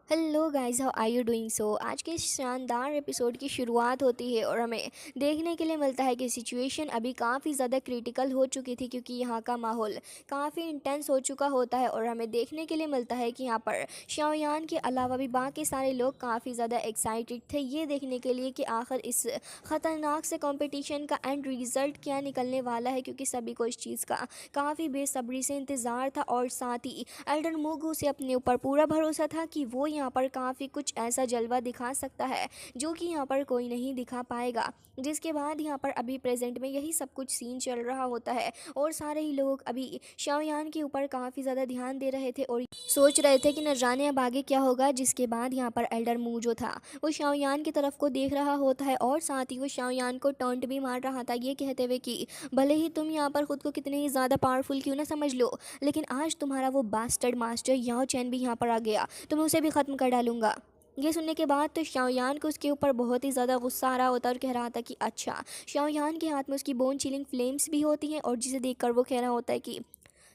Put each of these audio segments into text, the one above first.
Hello guys, how are you doing? आज के इस शानदार एपिसोड की शुरुआत होती है और हमें देखने के लिए मिलता है कि सिचुएशन अभी काफ़ी ज़्यादा क्रिटिकल हो चुकी थी, क्योंकि यहाँ का माहौल काफ़ी इंटेंस हो चुका होता है। और हमें देखने के लिए मिलता है कि यहाँ पर शाओयान के अलावा भी बाकी सारे लोग काफ़ी ज़्यादा एक्साइटेड थे ये देखने के लिए कि आखिर इस ख़तरनाक से कंपटीशन का एंड रिज़ल्ट क्या निकलने वाला है, क्योंकि सभी को इस चीज़ का काफ़ी बेसब्री से इंतज़ार था। और साथ ही एल्डर मोगू से अपने ऊपर पूरा भरोसा था कि वो यहाँ पर काफ़ी कुछ ऐसा जलवा दिखा सकता है जो कि यहाँ पर कोई नहीं दिखा पाएगा। जिसके बाद यहाँ पर अभी प्रेजेंट में यही सब कुछ सीन चल रहा होता है और सारे ही लोग अभी शाओयान के ऊपर काफ़ी ज़्यादा ध्यान दे रहे थे और सोच रहे थे कि न जाने अब आगे क्या होगा। जिसके बाद यहाँ पर एल्डर मू जो था वो शाओयान की तरफ को देख रहा होता है और साथ ही वो शाओयान को टॉन्ट भी मार रहा था, ये कहते हुए कि भले ही तुम यहाँ पर खुद को कितने ही ज़्यादा पावरफुल क्यों ना समझ लो, लेकिन आज तुम्हारा वो बास्टर्ड मास्टर याओ चैन भी यहाँ पर आ गया तो मैं उसे भी ख़त्म कर डालूंगा। ये सुनने के बाद तो शाओयान को उसके ऊपर बहुत ही ज़्यादा गुस्सा आ रहा होता है और कह रहा था कि अच्छा, शाओयान के हाथ में उसकी बोन चिलिंग फ्लेम्स भी होती हैं और जिसे देखकर वो कह रहा होता है कि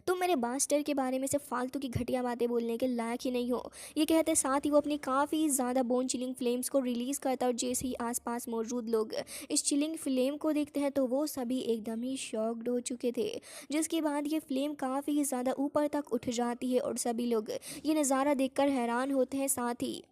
तुम मेरे मास्टर के बारे में से फालतू की घटिया बातें बोलने के लायक ही नहीं हो। ये कहते साथ ही वो अपनी काफ़ी ज़्यादा बोन चिलिंग फ्लेम्स को रिलीज़ करता है और जैसे ही आसपास मौजूद लोग इस चिलिंग फ्लेम को देखते हैं तो वो सभी एकदम ही शॉक्ड हो चुके थे। जिसके बाद ये फ्लेम काफ़ी ज़्यादा ऊपर तक उठ जाती है और सभी लोग ये नज़ारा देखकर हैरान होते हैं। साथ ही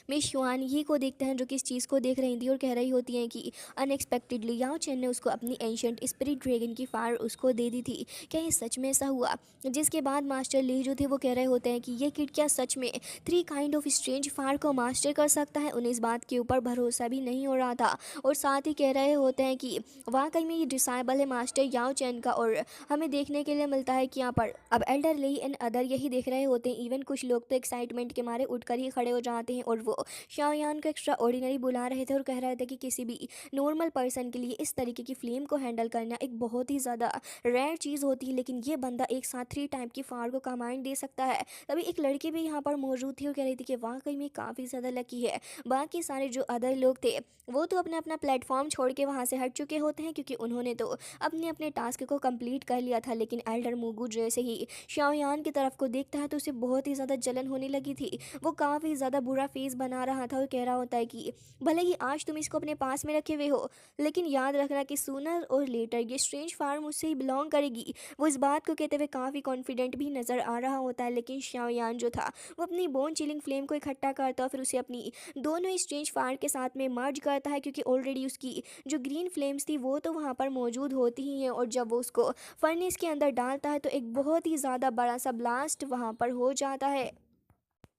मिस युआन ही को देखते हैं जो कि इस चीज़ को देख रही थी और कह रही होती हैं कि अनएक्सपेक्टेडली याओ चेन ने उसको अपनी एंशंट स्पिरिट ड्रैगन की फायर उसको दे दी थी। क्या ये सच में ऐसा हुआ? जिसके बाद मास्टर ली जो थे वो कह रहे होते हैं कि ये किड क्या सच में 3 काइंड ऑफ स्ट्रेंज फायर को मास्टर कर सकता है? उन्हें इस बात के ऊपर भरोसा भी नहीं हो रहा था और साथ ही कह रहे होते हैं कि वाकई में ये डिसाइबल है मास्टर याओ चैन का। और हमें देखने के लिए मिलता है कि यहाँ पर अब एल्डर ली एंड अदर यही देख रहे होते हैं। इवन कुछ लोग तो एक्साइटमेंट के मारे उठकर ही खड़े हो जाते हैं और वो शाओयान को एक्स्ट्रा ऑर्डिनरी बुला रहे थे और कह रहे थे कि किसी भी नॉर्मल पर्सन के लिए इस तरीके की फ्लेम को हैंडल करना एक बहुत ही ज़्यादा रेयर चीज़ होती है, लेकिन ये बंदा एक साथ 3 टाइप की फायर को कमांड दे सकता है। तभी एक लड़की भी यहाँ पर मौजूद थी और कह रही थी कि वाकई में काफ़ी ज़्यादा लकी है। बाकी सारे जो अदर लोग थे वो तो अपना अपना प्लेटफॉर्म छोड़ के वहाँ से हट चुके होते हैं, क्योंकि उन्होंने तो अपने अपने टास्क को कंप्लीट कर लिया था। लेकिन एल्डर मुगु जैसे ही शाओयान की तरफ को देखता है तो उसे बहुत ही ज़्यादा जलन होने लगी थी। वो काफ़ी ज़्यादा बुरा फेस बना रहा था और कह रहा होता है कि भले ही आज तुम इसको अपने पास में रखे हुए हो, लेकिन याद रखना कि सूनर और लेटर ये स्ट्रेंज फार्म मुझसे ही बिलोंग करेगी। वो इस बात को कहते हुए काफ़ी कॉन्फिडेंट भी नज़र आ रहा होता है, लेकिन शाओयान जो था वो अपनी बोन चिलिंग फ्लेम को इकट्ठा करता और फिर उसे अपनी दोनों स्ट्रेंज फायर के साथ में मर्ज करता है, क्योंकि ऑलरेडी उसकी जो ग्रीन फ्लेम्स थी वो तो वहाँ पर मौजूद होती ही हैं। और जब वो उसको फर्नेस के अंदर डालता है तो एक बहुत ही ज़्यादा बड़ा सा ब्लास्ट वहाँ पर हो जाता है।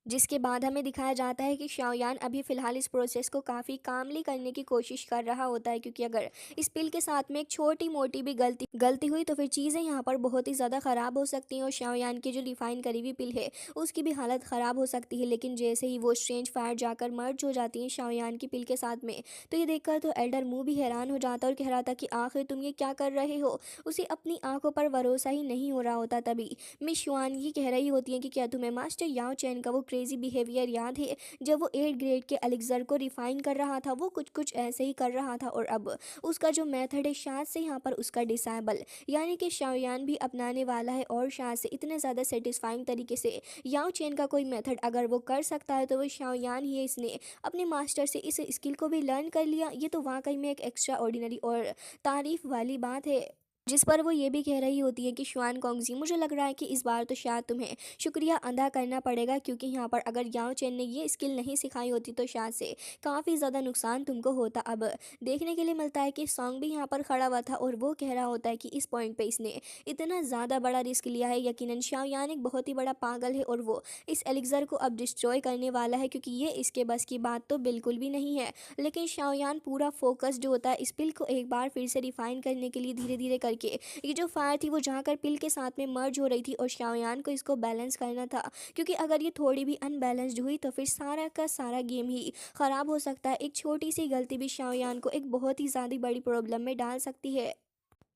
जिसके बाद हमें दिखाया जाता है कि शाओयान अभी फ़िलहाल इस प्रोसेस को काफ़ी कामली करने की कोशिश कर रहा होता है, क्योंकि अगर इस पिल के साथ में एक छोटी मोटी भी गलती गलती हुई तो फिर चीज़ें यहाँ पर बहुत ही ज़्यादा ख़राब हो सकती हैं और शाओयान की जो रिफाइन करी हुई पिल है उसकी भी हालत ख़राब हो सकती है। लेकिन जैसे ही वो स्ट्रेंज फायर जाकर मर्ज हो जाती है शाओयान की पिल के साथ में, तो ये देखकर तो एल्डर मुँह भी हैरान हो जाता और कह रहा था कि आखिर तुम ये क्या कर रहे हो। उसे अपनी आंखों पर भरोसा ही नहीं हो रहा होता। तभी मिस शुआन ये कह रही होती हैं कि क्या तुम्हें मास्टर याओ चैन का वो क्रेजी बिहेवियर याद है जब वो 8 ग्रेड के एलिक्सर को रिफाइन कर रहा था? वो कुछ कुछ ऐसे ही कर रहा था और अब उसका जो मेथड है शायद से यहाँ पर उसका डिसाइबल यानी कि शाओयान भी अपनाने वाला है। और शायद से इतने ज़्यादा सेटिस्फाइंग तरीके से याओ चैन का कोई मेथड अगर वो कर सकता है तो वो शाओयान ही है। इसने अपने मास्टर से इस स्किल को भी लर्न कर लिया। ये तो वाकई में एक एक्स्ट्रा ऑर्डिनरी और तारीफ वाली बात है। जिस पर वो ये भी कह रही होती है कि शुआन कॉन्गजी, मुझे लग रहा है कि इस बार तो शायद तुम्हें शुक्रिया अदा करना पड़ेगा, क्योंकि यहाँ पर अगर याओ चेन ने ये स्किल नहीं सिखाई होती तो शायद से काफ़ी ज़्यादा नुकसान तुमको होता। अब देखने के लिए मिलता है कि सॉन्ग भी यहाँ पर खड़ा हुआ था और वो कह रहा होता है कि इस पॉइंट पे इसने इतना ज़्यादा बड़ा रिस्क लिया है। यकीनन शाओयान एक बहुत ही बड़ा पागल है और वो इस एलिक्सर को अब डिस्ट्रॉय करने वाला है, क्योंकि ये इसके बस की बात तो बिल्कुल भी नहीं है। लेकिन शाओयान पूरा फोकस्ड होता है इस पिल को एक बार फिर से रिफाइन करने के लिए। धीरे धीरे करके ये जो फायर थी वो जाकर पिल के साथ में मर्ज हो रही थी और शाओयान को इसको बैलेंस करना था, क्योंकि अगर ये थोड़ी भी अनबैलेंस्ड हुई तो फिर सारा का सारा गेम ही ख़राब हो सकता है। एक छोटी सी गलती भी शाओयान को एक बहुत ही ज़्यादा बड़ी प्रॉब्लम में डाल सकती है।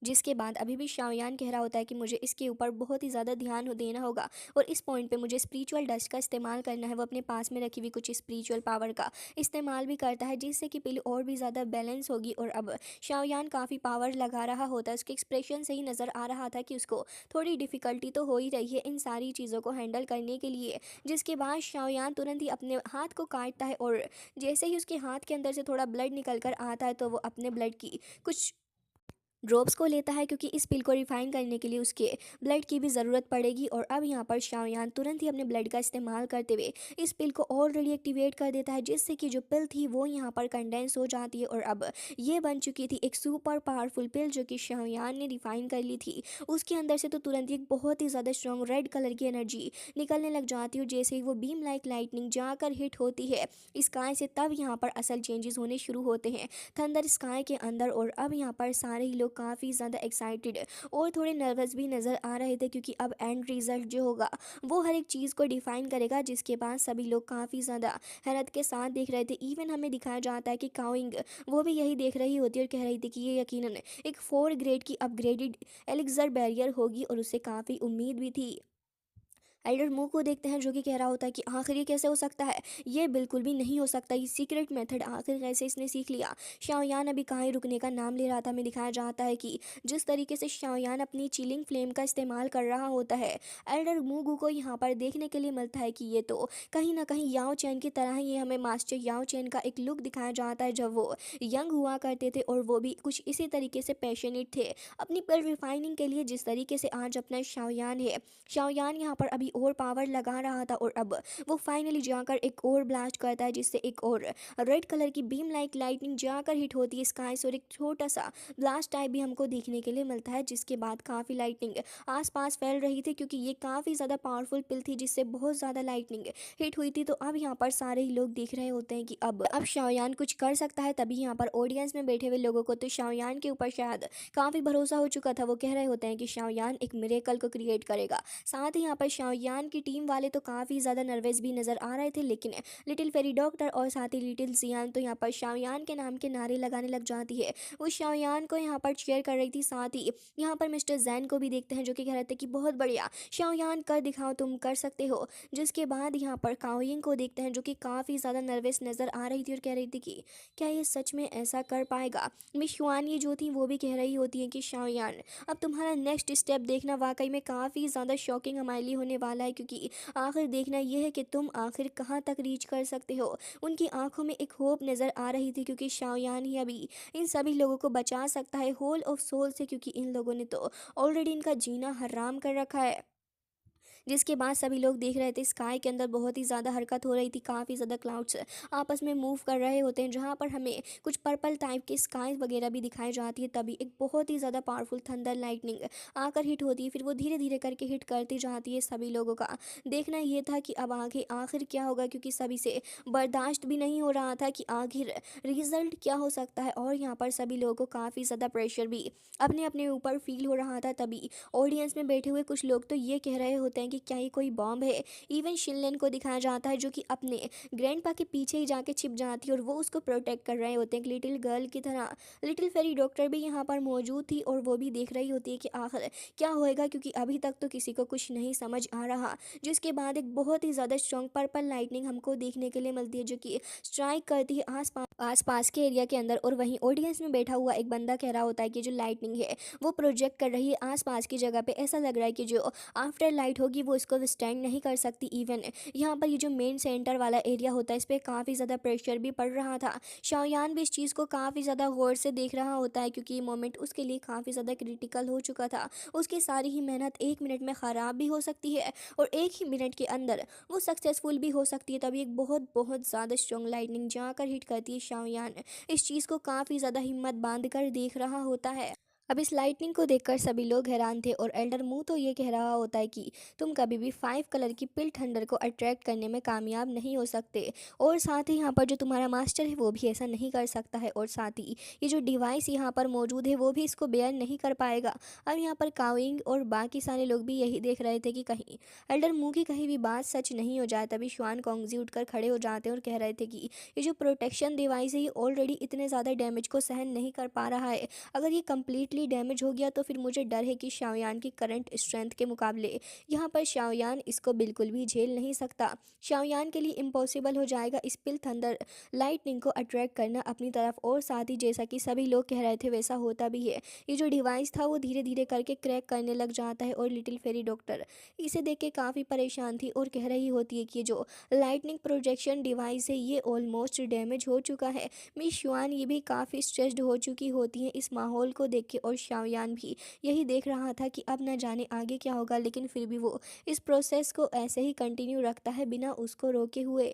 जिसके बाद अभी भी शाओयान कह रहा होता है कि मुझे इसके ऊपर बहुत ही ज़्यादा ध्यान देना होगा और इस पॉइंट पे मुझे स्पिरिचुअल डस्ट का इस्तेमाल करना है। वो अपने पास में रखी हुई कुछ स्पिरिचुअल पावर का इस्तेमाल भी करता है जिससे कि पिल और भी ज़्यादा बैलेंस होगी। और अब शाओयान काफ़ी पावर लगा रहा होता है, उसके एक्सप्रेशन से ही नज़र आ रहा था कि उसको थोड़ी डिफ़िकल्टी तो हो ही रही है इन सारी चीज़ों को हैंडल करने के लिए। जिसके बाद शाओयान तुरंत ही अपने हाथ को काटता है और जैसे ही उसके हाथ के अंदर से थोड़ा ब्लड निकल कर आता है तो वो अपने ब्लड की कुछ ड्रॉप्स को लेता है क्योंकि इस पिल को रिफाइन करने के लिए उसके ब्लड की भी ज़रूरत पड़ेगी। और अब यहाँ पर शाओयान तुरंत ही अपने ब्लड का इस्तेमाल करते हुए इस पिल को ऑलरेडी एक्टिवेट कर देता है जिससे कि जो पिल थी वो यहाँ पर कंडेंस हो जाती है। और अब ये बन चुकी थी एक सुपर पावरफुल पिल जो कि शाओयान ने रिफाइन कर ली थी। उसके अंदर से तो तुरंत ही एक बहुत ही ज़्यादा स्ट्रॉन्ग रेड कलर की एनर्जी निकलने लग जाती है और जैसे ही वो बीम लाइक लाइटनिंग जाकर हिट होती है स्काई से, तब यहाँ पर असल चेंजेस होने शुरू होते हैं थंडर स्काई के अंदर। और अब यहाँ पर सारे ही लोग काफ़ी ज़्यादा एक्साइटेड और थोड़े नर्वस भी नज़र आ रहे थे क्योंकि अब एंड रिजल्ट जो होगा वो हर एक चीज़ को डिफाइन करेगा। जिसके बाद सभी लोग काफ़ी ज़्यादा हैरत के साथ देख रहे थे। इवन हमें दिखाया जाता है कि काउइंग वो भी यही देख रही होती है और कह रही थी कि ये यकीनन एक 4 ग्रेड की अपग्रेडेड एलिक्सर बैरियर होगी और उसे काफ़ी उम्मीद भी थी। एल्डर मुंह को देखते हैं जो कि कह रहा होता है कि आखिर ये कैसे हो सकता है, ये बिल्कुल भी नहीं हो सकता, ये सीक्रेट मेथड आखिर कैसे इसने सीख लिया। शाओयान अभी कहाँ ही रुकने का नाम ले रहा था। हमें दिखाया जाता है कि जिस तरीके से शाओयान अपनी चिलिंग फ्लेम का इस्तेमाल कर रहा होता है, एल्डर मुगू को यहाँ पर देखने के लिए मिलता है कि ये तो कहीं ना कहीं याओ चैन की तरह ही, ये हमें मास्टर याओ चैन का एक लुक दिखाया जाता है जब वो यंग हुआ करते थे और वो भी कुछ इसी तरीके से पैशनेट थे अपनी पिल रिफाइनिंग के लिए जिस तरीके से आज अपना शाओयान है। शाओयान यहाँ पर अभी और पावर लगा रहा था और अब वो फाइनली जाकर एक और ब्लास्ट करता है जिससे एक और रेड कलर की बीम लाइक लाइटनिंग जाकर हिट होती है स्काई से और एक छोटा सा ब्लास्ट टाइप भी हमको देखने के लिए मिलता है। जिसके बाद काफ़ी लाइटनिंग आसपास फैल रही थी क्योंकि ये काफ़ी ज़्यादा पावरफुल पिल थी जिससे बहुत ज़्यादा लाइटनिंग हिट हुई थी। तो अब यहाँ पर सारे ही लोग देख रहे होते हैं कि अब शाओयान कुछ कर सकता है। तभी यहाँ पर ऑडियंस में बैठे हुए लोगों को तो शाओयान के ऊपर शायद काफ़ी भरोसा हो चुका था। वो कह रहे होते हैं कि शाओयान एक मिरेकल को क्रिएट करेगा। साथ ही यहाँ पर शाओयान की टीम वाले तो काफ़ी ज़्यादा नर्वस भी नज़र आ रहे थे, लेकिन लिटिल फेरी डॉक्टर और साथ ही लिटिल जियान तो यहाँ पर शाओयान के नाम के नारे लगाने लग जाती है। वो शाओयान को यहाँ पर चेयर कर रही थी। साथ ही यहाँ पर मिस्टर जैन को भी देखते हैं जो कि कह रहे थे कि बहुत बढ़िया शाओयान, कर दिखाओ, तुम कर सकते हो। जिसके बाद यहाँ पर काओयिंग को देखते हैं जो कि काफ़ी ज़्यादा नर्वस नज़र आ रही थी और कह रही थी कि क्या ये सच में ऐसा कर पाएगा। मिस शुआन ये जो थी वो भी कह रही होती है कि शाओयान, अब तुम्हारा नेक्स्ट स्टेप देखना वाकई में काफ़ी ज़्यादा शॉकिंग हमारे लिए होने वाला है क्योंकि आखिर देखना यह है कि तुम आखिर कहाँ तक रीच कर सकते हो। उनकी आंखों में एक होप नज़र आ रही थी क्योंकि शाओयान ही अभी इन सभी लोगों को बचा सकता है होल ऑफ सोल से, क्योंकि इन लोगों ने तो ऑलरेडी इनका जीना हराम कर रखा है। जिसके बाद सभी लोग देख रहे थे स्काई के अंदर बहुत ही ज़्यादा हरकत हो रही थी, काफ़ी ज़्यादा क्लाउड्स आपस में मूव कर रहे होते हैं जहाँ पर हमें कुछ पर्पल टाइप के स्काई वगैरह भी दिखाई जाती है। तभी एक बहुत ही ज़्यादा पावरफुल थंडर लाइटनिंग आकर हिट होती है, फिर वो धीरे धीरे करके हिट करती जाती है। सभी लोगों का देखना ये था कि अब आगे आखिर क्या होगा क्योंकि सभी से बर्दाश्त भी नहीं हो रहा था कि आखिर रिजल्ट क्या हो सकता है। और यहाँ पर सभी लोगों को काफ़ी ज़्यादा प्रेशर भी अपने अपने ऊपर फील हो रहा था। तभी ऑडियंस में बैठे हुए कुछ लोग तो ये कह रहे होते हैं कि क्या ये कोई बॉम्ब है। इवन शिनलेन को दिखाया जाता है जो कि अपने ग्रैंडपा के पीछे ही जाके छिप जाती है और वो उसको प्रोटेक्ट कर रहे होते हैं एक लिटिल गर्ल की तरह। लिटिल फेरी डॉक्टर भी यहाँ पर मौजूद थी और वो भी देख रही होती है कि आखिर क्या होएगा क्योंकि अभी तक तो किसी को कुछ नहीं समझ आ रहा। जिसके बाद एक बहुत ही ज़्यादा स्ट्रॉन्ग पर्पल लाइटनिंग हमको देखने के लिए मिलती है जो कि स्ट्राइक करती है आसपास के एरिया के अंदर। और वहीं ऑडियंस में बैठा हुआ एक बंदा कह रहा होता है कि जो लाइटनिंग है वो प्रोजेक्ट कर रही है आसपास की जगह पे, ऐसा लग रहा है कि जो आफ्टर लाइट होगी वो इसको विस्टैंड नहीं कर सकती। इवन यहाँ पर ये जो मेन सेंटर वाला एरिया होता है इस पर काफ़ी ज़्यादा प्रेशर भी पड़ रहा था। शाओयान भी इस चीज़ को काफ़ी ज़्यादा गौर से देख रहा होता है क्योंकि ये मोमेंट उसके लिए काफ़ी ज़्यादा क्रिटिकल हो चुका था। उसकी सारी ही मेहनत 1 मिनट में ख़राब भी हो सकती है और 1 ही मिनट के अंदर वो सक्सेसफुल भी हो सकती है। तभी एक बहुत बहुत ज़्यादा स्ट्रॉन्ग लाइटनिंग जाकर हिट करती है। शाओयान इस चीज़ को काफ़ी ज़्यादा हिम्मत बांध कर देख रहा होता है। अब इस लाइटनिंग को देखकर सभी लोग हैरान थे और एल्डर मुंह तो ये कह रहा होता है कि तुम कभी भी 5 कलर की पिल थंडर को अट्रैक्ट करने में कामयाब नहीं हो सकते। और साथ ही यहाँ पर जो तुम्हारा मास्टर है वो भी ऐसा नहीं कर सकता है और साथ ही ये जो डिवाइस यहाँ पर मौजूद है वो भी इसको बेयर नहीं कर पाएगा। अब यहाँ पर काविंग और बाकी सारे लोग भी यही देख रहे थे कि कहीं एल्डर मुंह की कहीं भी बात सच नहीं हो जाए। तभी शुआन कोंगजी उठकर खड़े हो जाते हैं और कह रहे थे कि ये जो प्रोटेक्शन डिवाइस है ये ऑलरेडी इतने ज़्यादा डैमेज को सहन नहीं कर पा रहा है। अगर ये कम्प्लीटली सिवियरली डैमेज हो गया तो फिर मुझे डर है कि शाओयान की करंट स्ट्रेंथ के मुकाबले यहाँ पर शाओयान इसको बिल्कुल भी झेल नहीं सकता। शाओयान के लिए इम्पॉसिबल हो जाएगा स्पिल थंडर लाइटनिंग को अट्रैक्ट करना अपनी तरफ। और साथ ही जैसा कि सभी लोग कह रहे थे वैसा होता भी है, ये जो डिवाइस था वो धीरे धीरे करके क्रैक करने लग जाता है। और लिटिल फेरी डॉक्टर इसे देख के काफ़ी परेशान थी और कह रही होती है कि ये जो लाइटनिंग प्रोजेक्शन डिवाइस है ये ऑलमोस्ट डैमेज हो चुका है। मिस शुआन ये भी काफ़ी स्ट्रेस्ड हो चुकी होती है इस माहौल को देख के, और शाओयान भी यही देख रहा था कि अब न जाने आगे क्या होगा, लेकिन फिर भी वो इस प्रोसेस को ऐसे ही कंटिन्यू रखता है बिना उसको रोके हुए।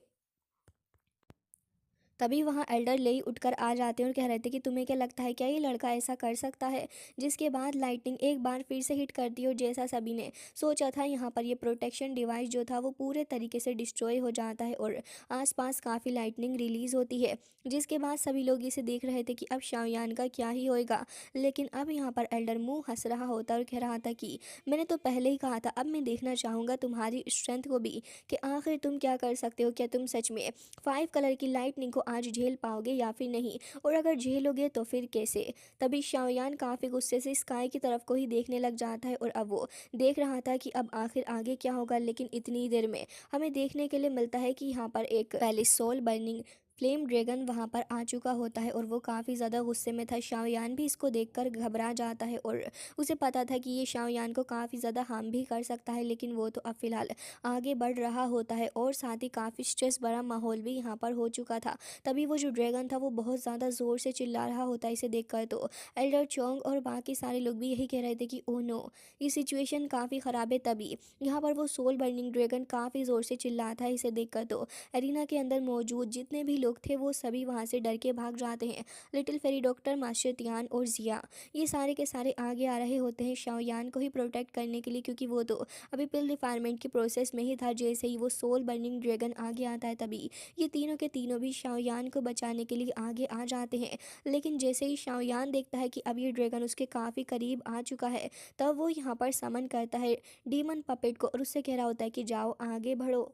तभी वहाँ एल्डर लेई उठकर आ जाते हैं और कह रहे थे कि तुम्हें क्या लगता है, क्या ये लड़का ऐसा कर सकता है। जिसके बाद लाइटनिंग एक बार फिर से हिट करती है और जैसा सभी ने सोचा था यहाँ पर ये प्रोटेक्शन डिवाइस जो था वो पूरे तरीके से डिस्ट्रॉय हो जाता है और आसपास काफ़ी लाइटनिंग रिलीज़ होती है। जिसके बाद सभी लोग इसे देख रहे थे कि अब शाओयान का क्या ही होएगा। लेकिन अब यहाँ पर एल्डर मुँह हंस रहा होता और कह रहा था कि मैंने तो पहले ही कहा था, अब मैं देखना चाहूँगा तुम्हारी स्ट्रेंथ को भी कि आखिर तुम क्या कर सकते हो। क्या तुम सच में 5 कलर की लाइटनिंग को आज झेल पाओगे या फिर नहीं, और अगर झेलोगे तो फिर कैसे। तभी शाओयान काफ़ी गुस्से से स्काई की तरफ को ही देखने लग जाता है और अब वो देख रहा था कि अब आखिर आगे क्या होगा। लेकिन इतनी देर में हमें देखने के लिए मिलता है कि यहाँ पर एक पहले सोल बर्निंग फ्लेम ड्रैगन वहाँ पर आ चुका होता है और वो काफ़ी ज़्यादा गुस्से में था। शाओयान भी इसको देखकर घबरा जाता है और उसे पता था कि ये शाओयान को काफ़ी ज़्यादा हार्म भी कर सकता है, लेकिन वो तो अब फिलहाल आगे बढ़ रहा होता है और साथ ही काफ़ी स्ट्रेस भरा माहौल भी यहाँ पर हो चुका था। तभी वो जो ड्रैगन था वो बहुत ज़्यादा ज़ोर से चिल्ला रहा होता है इसे देखकर। तो एल्डर चोंग और बाकी सारे लोग भी यही कह रहे थे कि ओह नो, ये सिचुएशन काफ़ी ख़राब है। तभी यहाँ पर वो सोल बर्निंग ड्रैगन काफ़ी ज़ोर से चिल्लाता है इसे देखकर। तो एरिना के अंदर मौजूद जितने भी लोग थे वो सभी वहाँ से डर के भाग जाते हैं। Little fairy doctor, master Tian और जिया ये सारे के सारे आगे आ रहे होते हैं शाओयान को ही प्रोटेक्ट करने के लिए, क्योंकि वो तो अभी पिल रिफायरमेंट के प्रोसेस में ही था। जैसे ही वो सोल बर्निंग ड्रैगन आगे आता है तभी ये तीनों के तीनों भी शाओयान को बचाने के लिए आगे आ जाते हैं। लेकिन जैसे ही शाओयान देखता है कि अब ये ड्रैगन उसके काफ़ी करीब आ चुका है, तब वो यहाँ पर समन करता है डीमन पपेट को और उससे कह रहा होता है कि जाओ आगे बढ़ो।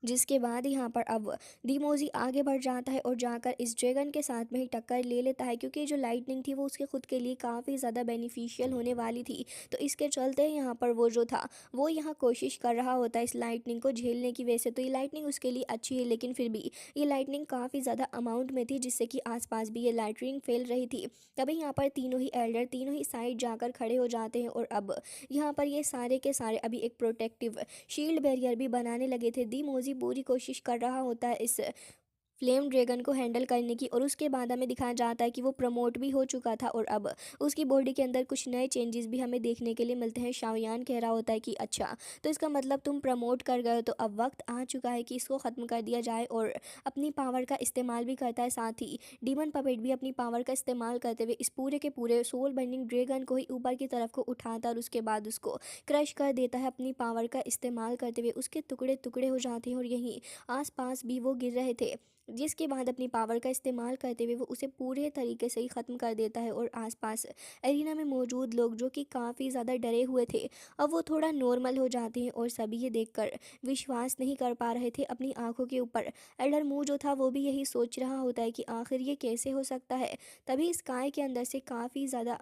जिसके बाद यहाँ पर अब डीमोजी आगे बढ़ जाता है और जाकर इस ड्रैगन के साथ में ही टक्कर ले लेता है, क्योंकि जो लाइटनिंग थी वो उसके खुद के लिए काफ़ी ज़्यादा बेनिफिशियल होने वाली थी। तो इसके चलते यहाँ पर वो जो था वो यहाँ कोशिश कर रहा होता है इस लाइटनिंग को झेलने की। वैसे तो ये लाइटनिंग उसके लिए अच्छी है, लेकिन फिर भी ये लाइटनिंग काफ़ी ज़्यादा अमाउंट में थी जिससे कि आसपास भी ये लाइटनिंग फैल रही थी। तभी यहाँ पर तीनों ही एल्डर तीनों ही साइड जाकर खड़े हो जाते हैं और अब यहाँ पर ये सारे के सारे अभी एक प्रोटेक्टिव शील्ड बैरियर भी बनाने लगे थे। दी मोजी पूरी कोशिश कर रहा होता है इस फ्लेम ड्रैगन को हैंडल करने की, और उसके बाद हमें दिखाया जाता है कि वो प्रमोट भी हो चुका था और अब उसकी बॉडी के अंदर कुछ नए चेंजेस भी हमें देखने के लिए मिलते हैं। शाओयान कह रहा होता है कि अच्छा, तो इसका मतलब तुम प्रमोट कर गए हो, तो अब वक्त आ चुका है कि इसको ख़त्म कर दिया जाए। और अपनी पावर का इस्तेमाल भी करता है। साथ ही डीमन पपेट भी अपनी पावर का इस्तेमाल करते हुए इस पूरे के पूरे सोल बर्निंग ड्रैगन को ही ऊपर की तरफ को उठाता है और उसके बाद उसको क्रश कर देता है अपनी पावर का इस्तेमाल करते हुए। उसके टुकड़े टुकड़े हो जाते हैं और यहीं आसपास भी वो गिर रहे थे। जिसके बाद अपनी पावर का इस्तेमाल करते हुए वो उसे पूरे तरीके से ही ख़त्म कर देता है और आसपास एरिना में मौजूद लोग जो कि काफ़ी ज़्यादा डरे हुए थे, अब वो थोड़ा नॉर्मल हो जाते हैं और सभी ये देखकर विश्वास नहीं कर पा रहे थे अपनी आंखों के ऊपर। एल्डर मुंह जो था वो भी यही सोच रहा होता है कि आखिर ये कैसे हो सकता है। तभी स्काई के अंदर से काफ़ी ज़्यादा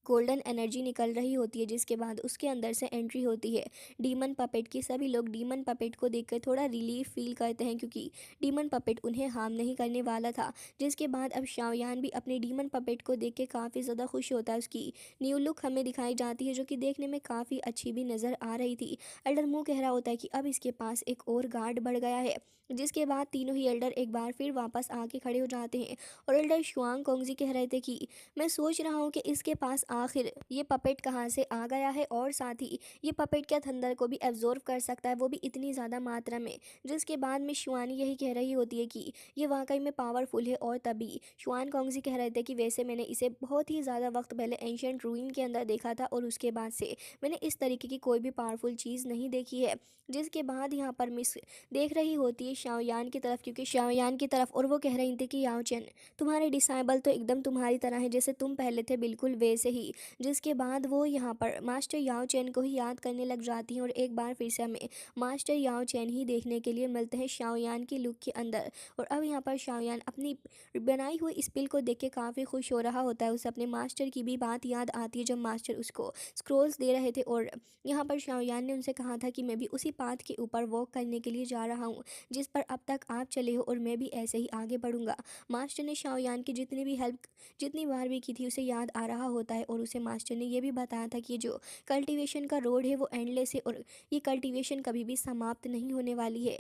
गोल्डन एनर्जी निकल रही होती है, जिसके बाद उसके अंदर से एंट्री होती है डीमन पपेट की। सभी लोग डीमन पपेट को देखकर थोड़ा रिलीफ फील करते हैं, क्योंकि डीमन पपेट उन्हें हार्म नहीं करने वाला था। जिसके बाद अब शाओयान भी अपने डीमन पपेट को देख के काफ़ी ज़्यादा खुश होता है। उसकी न्यू लुक हमें दिखाई जाती है जो कि देखने में काफ़ी अच्छी भी नज़र आ रही थी। एल्डर मुँह कह रहा होता है कि अब इसके पास एक और गार्ड बढ़ गया है। जिसके बाद तीनों ही एल्डर एक बार फिर वापस आके खड़े हो जाते हैं और एल्डर शुआंग कोंगजी कह रहे थे कि मैं सोच रहा हूँ कि इसके पास आखिर ये पपेट कहाँ से आ गया है, और साथ ही ये पपेट क्या थंडर को भी एब्जॉर्व कर सकता है, वो भी इतनी ज़्यादा मात्रा में। जिसके बाद में शुआनी यही कह रही होती है कि ये वाकई में पावरफुल है। और तभी शुआन कोंगजी कह रहे थे कि वैसे मैंने इसे बहुत ही ज़्यादा वक्त पहले एंशिएंट रूइन के अंदर देखा था और उसके बाद से मैंने इस तरीके की कोई भी पावरफुल चीज़ नहीं देखी है। जिसके बाद यहाँ पर मिस देख रही होती है शाओयान की तरफ, क्योंकि शाओयान की तरफ, और वो कह रही थी कि याओ चेन, तुम्हारे डिसाइबल तो एकदम तुम्हारी तरह है, जैसे तुम पहले थे बिल्कुल वैसे ही ली, जिसके बाद वो यहाँ पर मास्टर याओ चैन को ही याद करने लग जाती हैं और एक बार फिर से हमें मास्टर याओ चैन ही देखने के लिए मिलते हैं शाओयान की लुक के अंदर। और अब यहाँ पर शाओयान अपनी बनाई हुई स्पिल को देख के काफ़ी खुश हो रहा होता है। उसे अपने मास्टर की भी बात याद आती है जब मास्टर उसको स्क्रोल्स दे रहे थे और यहाँ पर शाओयान ने उनसे कहा था कि मैं भी उसी पाथ के ऊपर वॉक करने के लिए जा रहा हूँ जिस पर अब तक आप चले हो और मैं भी ऐसे ही आगे बढ़ूंगा। मास्टर ने शाओयान की जितनी भी हेल्प जितनी बार भी की थी उसे याद आ रहा होता है और उसे मास्टर ने ये भी बताया था कि ये जो कल्टीवेशन का रोड है वो एंडलेस है और ये कल्टीवेशन कभी भी समाप्त नहीं होने वाली है।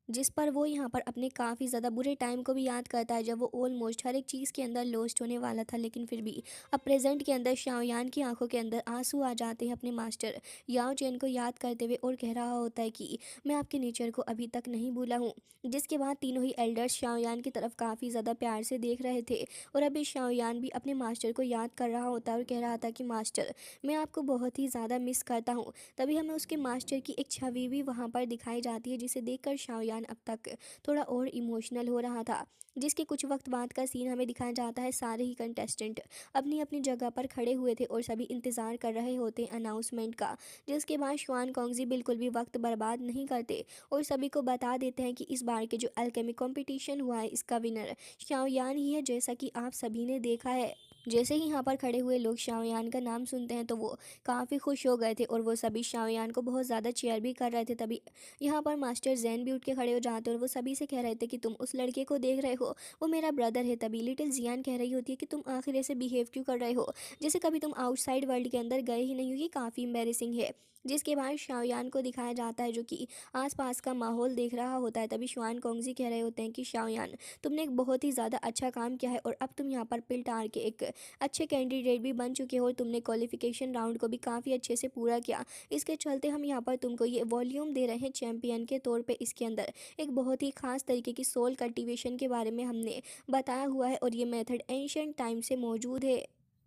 जिस पर वो यहाँ पर अपने काफ़ी ज़्यादा बुरे टाइम को भी याद करता है जब वो ऑलमोस्ट हर एक चीज़ के अंदर लॉस्ट होने वाला था, लेकिन फिर भी अब प्रेजेंट के अंदर शाओयान की आंखों के अंदर आंसू आ जाते हैं अपने मास्टर याओ चैन को याद करते हुए और कह रहा होता है कि मैं आपके नेचर को अभी तक नहीं भूला हूँ। जिसके बाद तीनों ही एल्डर्स शाओयान की तरफ काफ़ी ज़्यादा प्यार से देख रहे थे और अभी शाओयान भी अपने मास्टर को याद कर रहा होता है और कह रहा था कि मास्टर मैं आपको बहुत ही ज़्यादा मिस करता हूँ। तभी हमें उसके मास्टर की एक छवि भी वहाँ पर दिखाई जाती है जिसे देखकर शाओयान अब तक थोड़ा और इमोशनल हो रहा था। जिसके कुछ वक्त बाद का सीन हमें दिखाया जाता है, सारे ही कंटेस्टेंट अपनी अपनी जगह पर खड़े हुए थे और सभी इंतज़ार कर रहे होते अनाउंसमेंट का। जिसके बाद शुआन कोंगजी बिल्कुल भी वक्त बर्बाद नहीं करते और सभी को बता देते हैं कि इस बार के जो अल्केमी कंपटीशन हुआ है इसका विनर शाओयान ही है, जैसा कि आप सभी ने देखा है। जैसे ही यहाँ पर खड़े हुए लोग शाओयान का नाम सुनते हैं तो वो काफ़ी खुश हो गए थे और वो सभी शाओयान को बहुत ज़्यादा चेयर भी कर रहे थे। तभी यहाँ पर मास्टर जैन भी उठ के खड़े हो जाते हैं और वो सभी से कह रहे थे कि तुम उस लड़के को देख रहे हो, वो मेरा ब्रदर है। तभी लिटिल जियान कह रही होती है कि तुम आखिर ऐसे बिहेव क्यों कर रहे हो, जैसे कभी तुम आउटसाइड वर्ल्ड के अंदर गए ही नहीं हो, ये काफ़ी एम्बेरसिंग है। जिसके बाद शाओयान को दिखाया जाता है जो कि आसपास का माहौल देख रहा होता है। तभी शुआन कोंगजी कह रहे होते हैं कि शाओयान तुमने एक बहुत ही ज़्यादा अच्छा काम किया है और अब तुम यहाँ पर पिलटार के एक अच्छे कैंडिडेट भी बन चुके हो और तुमने क्वालिफिकेशन राउंड को भी काफ़ी अच्छे से पूरा किया। इसके चलते हम यहाँ पर तुमको ये वॉल्यूम दे रहे हैं चैम्पियन के तौर पे। इसके अंदर एक बहुत ही खास तरीके की सोल कल्टीवेशन के बारे में हमने बताया हुआ है और ये मेथड एंशिएंट टाइम से मौजूद है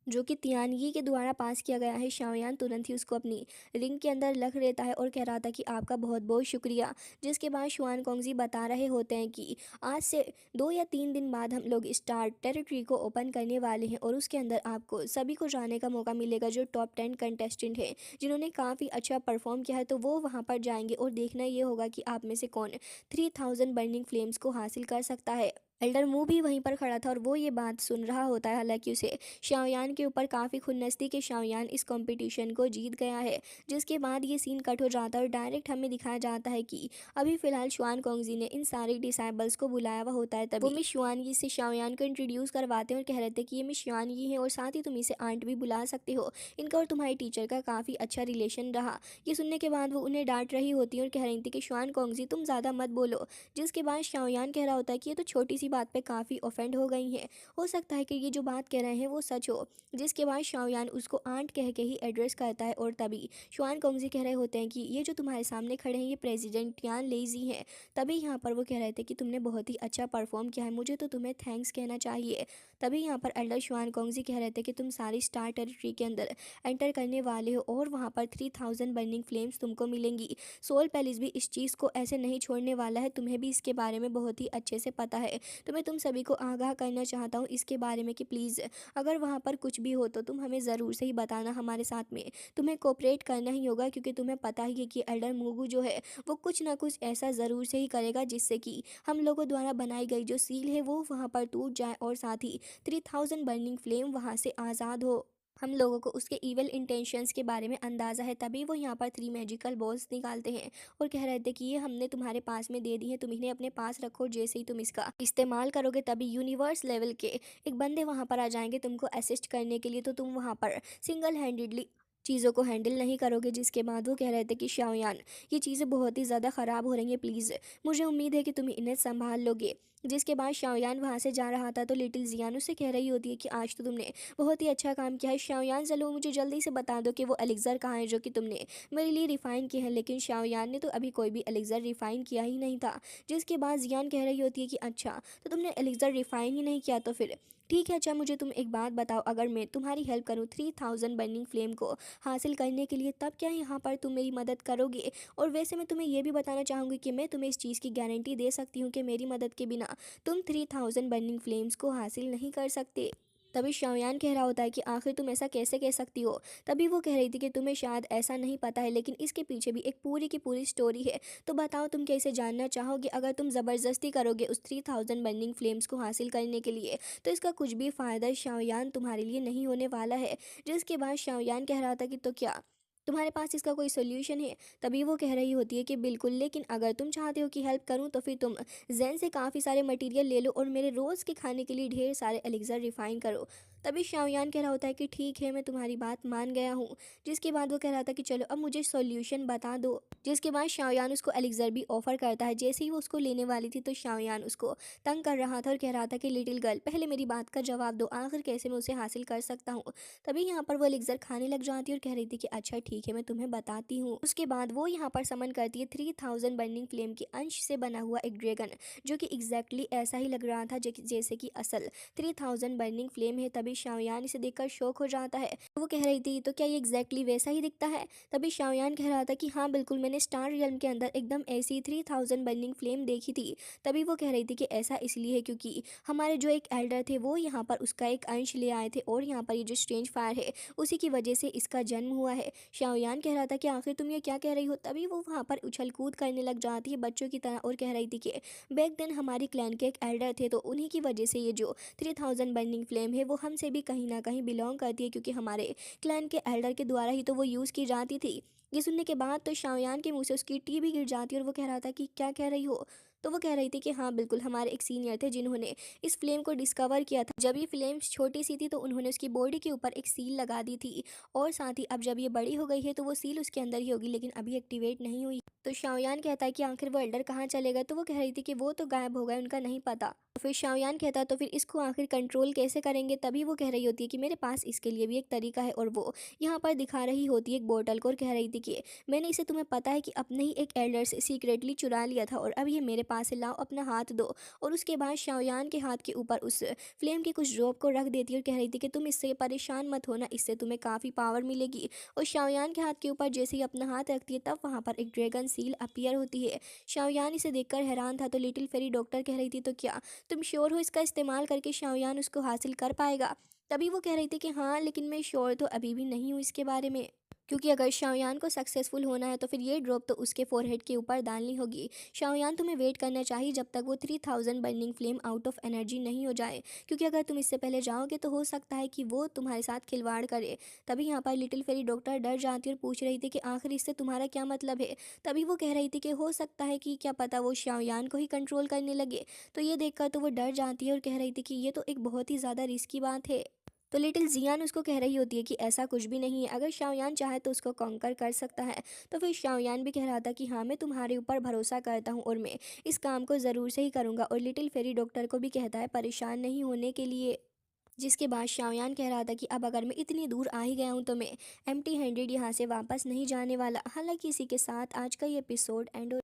जो कि तियानगी के द्वारा पास किया गया है। शाओयान तुरंत ही उसको अपनी रिंग के अंदर रख लेता है और कह रहा था कि आपका बहुत बहुत शुक्रिया। जिसके बाद शुआन कोंगजी बता रहे होते हैं कि आज से 2 या 3 दिन बाद हम लोग स्टार टेरिटरी को ओपन करने वाले हैं और उसके अंदर आपको सभी को जाने का मौका मिलेगा। जो टॉप 10 कंटेस्टेंट हैं जिन्होंने काफ़ी अच्छा परफॉर्म किया है तो वो वहाँ पर जाएंगे और देखना ये होगा कि आप में से कौन 3000 बर्निंग फ्लेम्स को हासिल कर सकता है। एल्डर मू भी वहीं पर खड़ा था और वो ये बात सुन रहा होता है। हालांकि उसे शाओयान के ऊपर काफ़ी खुन्नस थी कि शाओयान इस कंपटीशन को जीत गया है। जिसके बाद ये सीन कट हो जाता है और डायरेक्ट हमें दिखाया जाता है कि अभी फ़िलहाल शुआन कोंगजी ने इन सारे डिसाइबल्स को बुलाया हुआ होता है। तभी वो मिस शुआन यी से शाओयान को इंट्रोड्यूस करवाते हैं और कह रहे थे कि ये मिस शुआन यी है और साथ ही तुम इसे आंट भी बुला सकते हो, इनका और तुम्हारी टीचर का काफ़ी अच्छा रिलेशन रहा। ये सुनने के बाद वो उन्हें डांट रही होती है और कह रही थी कि शुआन कोंगजी तुम ज़्यादा मत बोलो। जिसके बाद शाओयान कह रहा होता है कि ये तो छोटी सी बात पे काफ़ी ऑफेंड हो गई हैं, हो सकता है कि ये जो बात कह रहे हैं वो सच हो। जिसके बाद शाओयान उसको आंट कह के ही एड्रेस करता है और तभी शुआन कोंगजी कह रहे होते हैं कि ये जो तुम्हारे सामने खड़े हैं ये प्रेसिडेंट यान लेजी हैं। तभी यहाँ पर वो कह रहे थे कि तुमने बहुत ही अच्छा परफॉर्म किया है, मुझे तो तुम्हें थैंक्स कहना चाहिए। तभी यहाँ पर एल्डर शुआन कोंगजी कह रहे थे कि तुम सारी स्टार टेरिटरी के अंदर एंटर करने वाले हो और वहाँ पर 3000 बर्निंग फ्लेम्स तुमको मिलेंगी। सोल पैलेस भी इस चीज़ को ऐसे नहीं छोड़ने वाला है, तुम्हें भी इसके बारे में बहुत ही अच्छे से पता है। तो मैं तुम सभी को आगाह करना चाहता हूँ इसके बारे में कि प्लीज़ अगर वहाँ पर कुछ भी हो तो तुम हमें ज़रूर से ही बताना, हमारे साथ में तुम्हें कोऑपरेट करना ही होगा क्योंकि तुम्हें पता ही है कि एल्डर मूगू जो है वो कुछ ना कुछ ऐसा ज़रूर से ही करेगा जिससे कि हम लोगों द्वारा बनाई गई जो सील है वो वहाँ पर टूट जाए और साथ ही 3000 बर्निंग फ्लेम वहाँ से आज़ाद हो। हम लोगों को उसके इविल इंटेंशंस के बारे में अंदाज़ा है। तभी वो यहाँ पर 3 मैजिकल बॉल्स निकालते हैं और कह रहे थे कि ये हमने तुम्हारे पास में दे दी है, तुम इन्हें अपने पास रखो, जैसे ही तुम इसका इस्तेमाल करोगे तभी यूनिवर्स लेवल के एक बंदे वहाँ पर आ जाएंगे तुमको असिस्ट करने के लिए, तो तुम वहाँ पर सिंगल हैंडेडली चीज़ों को हैंडल नहीं करोगे। जिसके बाद वो कह रहे थे कि शाओयान ये चीज़ें बहुत ही ज़्यादा ख़राब हो रही हैं, प्लीज़ मुझे उम्मीद है कि तुम इन्हें संभाल लोगे। जिसके बाद शाओयान वहाँ से जा रहा था तो लिटिल जियान उससे कह रही होती है कि आज तो तुमने बहुत ही अच्छा काम किया है शाओयान, चलो मुझे जल्दी से बता दो कि वो एलिक्ज़र कहाँ है जो कि तुमने मेरे लिए रिफ़ाइन किया है। लेकिन शाओयान ने तो अभी कोई भी एलिक्ज़र रिफ़ाइन किया ही नहीं था। जिसके बाद जियान कह रही होती है कि अच्छा तो तुमने एलिक्ज़र रिफ़ाइन ही नहीं किया तो फिर ठीक है, अच्छा मुझे तुम एक बात बताओ, अगर मैं तुम्हारी हेल्प करूँ 3000 बर्निंग फ्लेम को हासिल करने के लिए तब क्या यहाँ पर तुम मेरी मदद करोगे? और वैसे मैं तुम्हें ये भी बताना चाहूँगी कि मैं तुम्हें इस चीज़ की गारंटी दे सकती हूँ कि मेरी मदद के बिना तुम 3000 बर्निंग फ्लेम्स को हासिल नहीं कर सकते। तभी शाओयान कह रहा होता है कि आखिर तुम ऐसा कैसे कह सकती हो। तभी वो कह रही थी कि तुम्हें शायद ऐसा नहीं पता है, लेकिन इसके पीछे भी एक पूरी की पूरी स्टोरी है। तो बताओ तुम क्या इसे जानना चाहोगे? अगर तुम ज़बरदस्ती करोगे उस 3000 बर्निंग फ्लेम्स को हासिल करने के लिए, तो इसका कुछ भी फ़ायदा शाओयान तुम्हारे लिए नहीं होने वाला है। जिसके बाद शाओयान कह रहा था कि तो क्या तुम्हारे पास इसका कोई सोल्यूशन है? तभी वो कह रही होती है कि बिल्कुल, लेकिन अगर तुम चाहते हो कि हेल्प करूं तो फिर तुम जैन से काफ़ी सारे मटेरियल ले लो और मेरे रोज़ के खाने के लिए ढेर सारे एलिक्सर रिफाइन करो। तभी शाओयान कह रहा होता है कि ठीक है, मैं तुम्हारी बात मान गया हूँ। जिसके बाद वो कह रहा था कि चलो अब मुझे सॉल्यूशन बता दो। जिसके बाद शाओयान उसको एलिक्सर भी ऑफर करता है। जैसे ही वो उसको लेने वाली थी तो शाओयान उसको तंग कर रहा था और कह रहा था कि लिटिल गर्ल, पहले मेरी बात का जवाब दो, आखिर कैसे मैं उसे हासिल कर सकता हूँ। तभी यहाँ पर वो एलिक्सर खाने लग जाती है और कह रही थी कि अच्छा ठीक है, मैं तुम्हें बताती हूँ। उसके बाद वो यहाँ पर समन करती है 3000 बर्निंग फ्लेम के अंश से बना हुआ एक ड्रैगन, जो कि एग्जैक्टली ऐसा ही लग रहा था जैसे कि असल 3000 बर्निंग फ्लेम है। तभी शाओयान इसे देखकर शौक हो जाता है। वो कह रही थी तो क्या ये एग्जैक्टली वैसा ही दिखता है? तभी शाओयान कह रहा था कि हाँ बिल्कुल, मैंने स्टार रियल्म के अंदर एकदम ऐसी 3000 बर्निंग फ्लेम देखी थी। तभी वो कह रही थी कि ऐसा इसलिए है क्योंकि हमारे जो एक एल्डर थे वो यहाँ पर उसका एक अंश ले आए थे और यहाँ पर ये जो स्ट्रेंज फायर है उसी की वजह से इसका जन्म हुआ है। शाओयान कह रहा था कि आखिर तुम ये क्या कह रही हो? तभी वो वहाँ पर उछल कूद करने लग जाती है बच्चों की तरह और कह रही थी कि बैक देन हमारी क्लैन के एक एल्डर थे, तो उन्हीं की वजह से ये जो 3000 बर्निंग फ्लेम है वो हमसे भी कहीं ना कहीं बिलोंग करती है, क्योंकि हमारे क्लैन के एल्डर के द्वारा ही तो वो यूज़ की जाती थी। ये सुनने के बाद तो शाओयान के मुंह से उसकी टी भी गिर जाती है और वो कह रहा था कि क्या कह रही हो? तो वो कह रही थी कि हाँ बिल्कुल, हमारे एक सीनियर थे जिन्होंने इस फ्लेम को डिस्कवर किया था। जब ये फ्लेम छोटी सी थी तो उन्होंने उसकी बॉडी के ऊपर एक सील लगा दी थी, और साथ ही अब जब ये बड़ी हो गई है तो वो सील उसके अंदर ही होगी, लेकिन अभी एक्टिवेट नहीं हुई। तो शाओयान कहता है कि आखिर वो एल्डर कहाँ चले गए? तो वो कह रही थी कि वो तो गायब हो गए, उनका नहीं पता। तो फिर शाओयान कहता है तो फिर इसको आखिर कंट्रोल कैसे करेंगे? तभी वो कह रही होती है कि मेरे पास इसके लिए भी एक तरीका है, और वो यहाँ पर दिखा रही होती है एक बोतल को और कह रही थी कि मैंने इसे, तुम्हें पता है कि अपने ही एक एल्डर से सीक्रेटली चुरा लिया था और अब ये मेरे पास है, लाओ अपना हाथ दो। और उसके बाद शाओयान के हाथ के ऊपर उस फ्लेम के कुछ ड्रॉप को रख देती है और कह रही थी कि तुम इससे परेशान मत होना, इससे तुम्हें काफ़ी पावर मिलेगी। और शाओयान के हाथ के ऊपर जैसे ही अपना हाथ रखती है तब वहाँ पर एक ड्रैगन सील अपीयर होती है। शाओयान इसे देखकर हैरान था। तो लिटिल फेरी डॉक्टर कह रही थी तो क्या तुम श्योर हो इसका इस्तेमाल करके शाओयान उसको हासिल कर पाएगा? तभी वो कह रही थी कि हाँ, लेकिन मैं श्योर तो अभी भी नहीं हूँ इसके बारे में, क्योंकि अगर शाओयान को सक्सेसफुल होना है तो फिर ये ड्रॉप तो उसके फोरहेड के ऊपर डालनी होगी। शाओयान, तुम्हें वेट करना चाहिए जब तक वो 3000 burning flame out of energy नहीं हो जाए, क्योंकि अगर तुम इससे पहले जाओगे तो हो सकता है कि वो तुम्हारे साथ खिलवाड़ करे। तभी यहाँ पर लिटिल फेरी डॉक्टर डर जाती और पूछ रही थी कि आखिर इससे तुम्हारा क्या मतलब है? तभी वो कह रही थी कि हो सकता है कि क्या पता वो शाओयान को ही कंट्रोल करने लगे। तो ये देखकर तो वो डर जाती है और कह रही थी कि ये तो एक बहुत ही ज़्यादा रिस्की बात है। तो लिटिल जियान उसको कह रही होती है कि ऐसा कुछ भी नहीं है, अगर शाओयान चाहे तो उसको कॉन्कर कर सकता है। तो फिर शाओयान भी कह रहा था कि हाँ, मैं तुम्हारे ऊपर भरोसा करता हूँ और मैं इस काम को ज़रूर से ही करूँगा। और लिटिल फेरी डॉक्टर को भी कहता है परेशान नहीं होने के लिए। जिसके बाद शाओयान कह रहा था कि अब अगर मैं इतनी दूर आ ही गया हूँ तो मैं एम्प्टी हैंडेड यहाँ से वापस नहीं जाने वाला। हालांकि इसी के साथ आज का ये एपिसोड एंड